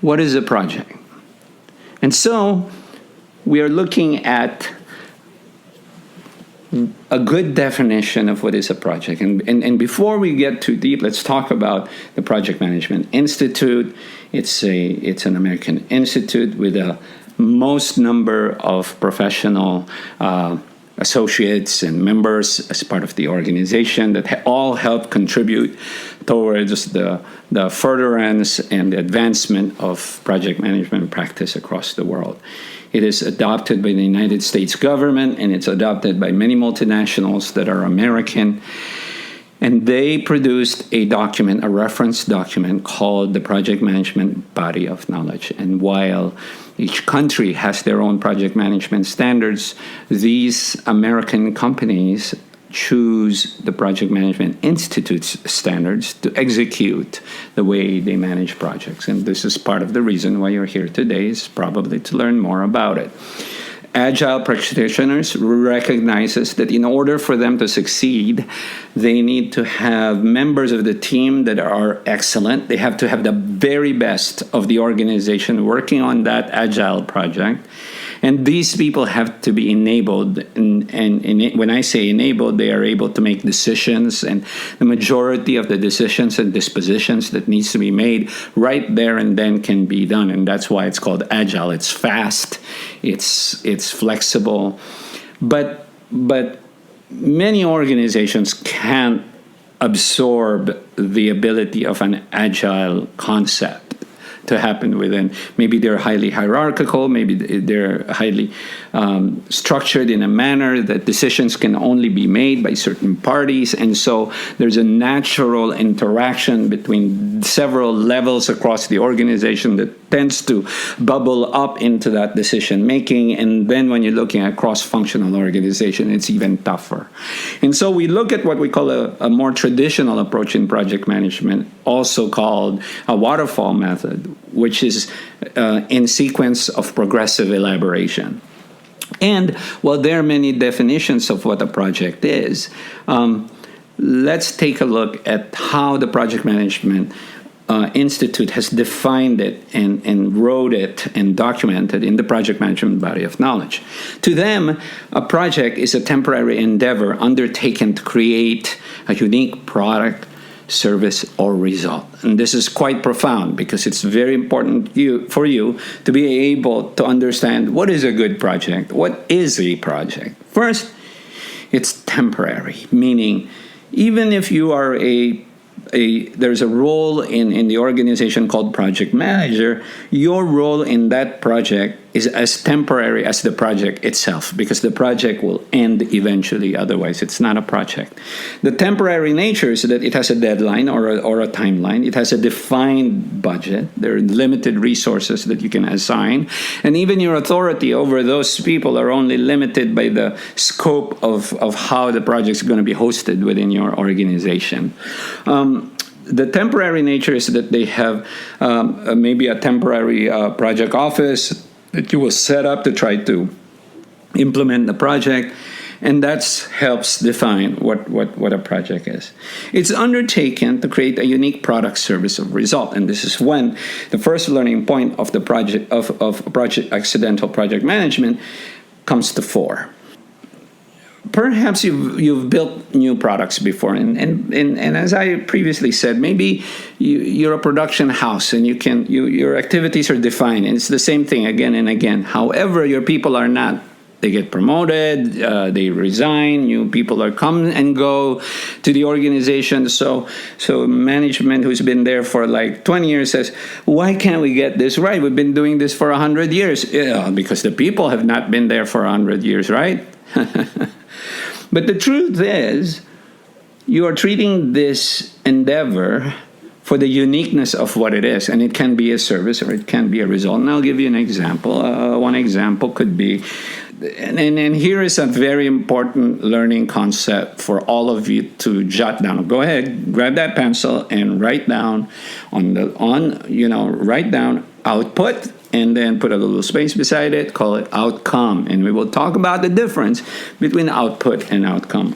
what is a project? And so we are looking at a good definition of what is a project. And before we get too deep, let's talk about the Project Management Institute. It's an American institute with a most number of professional associates and members as part of the organization that all help contribute towards the furtherance and the advancement of project management practice across the world. It is adopted by the United States government, and it's adopted by many multinationals that are American. And they produced a document, a reference document called the Project Management Body of Knowledge. And while each country has their own project management standards, these American companies choose the Project Management Institute's standards to execute the way they manage projects. And this is part of the reason why you're here today, is probably to learn more about it. Agile practitioners recognizes that in order for them to succeed, they need to have members of the team that are excellent. They have to have the very best of the organization working on that agile project. And these people have to be enabled. And when I say enabled, they are able to make decisions. And the majority of the decisions and dispositions that needs to be made right there and then can be done. And that's why it's called agile. It's fast. It's flexible. But many organizations can't absorb the ability of an agile concept to happen within. Maybe they're highly hierarchical, maybe they're highly structured in a manner that decisions can only be made by certain parties. And so there's a natural interaction between several levels across the organization that tends to bubble up into that decision making. And then when you're looking at cross-functional organization, it's even tougher. And so we look at what we call a more traditional approach in project management, also called a waterfall method, which is in sequence of progressive elaboration. And while there are many definitions of what a project is, let's take a look at how the Project Management Institute has defined it and wrote it and documented in the Project Management Body of Knowledge. To them, a project is a temporary endeavor undertaken to create a unique product, service, or result. And this is quite profound because it's very important for you to be able to understand what is a good project. What is a project? First, it's temporary, meaning even if you are there's a role in the organization called project manager, your role in that project is as temporary as the project itself, because the project will end eventually. Otherwise, it's not a project. The temporary nature is that it has a deadline or a timeline. It has a defined budget. There are limited resources that you can assign. And even your authority over those people are only limited by the scope of how the project is going to be hosted within your organization. The temporary nature is that they have maybe a temporary project office that you will set up to try to implement the project, and that helps define what a project is. It's undertaken to create a unique product, service, or result, and this is when the first learning point of the project of accidental project management comes to fore. Perhaps you've built new products before, and as I previously said, maybe you're a production house and your activities are defined, and it's the same thing again and again. However, your people are not. They get promoted, they resign, new people are come and go to the organization. So management who's been there for like 20 years says, why can't we get this right? We've been doing this for 100 years. Yeah, because the people have not been there for 100 years, right? But the truth is, you are treating this endeavor for the uniqueness of what it is. And it can be a service or it can be a result. And I'll give you an example. One example could be, and here is a very important learning concept for all of you to jot down. Go ahead, grab that pencil and write down write down output, and then put a little space beside it, call it outcome. And we will talk about the difference between output and outcome.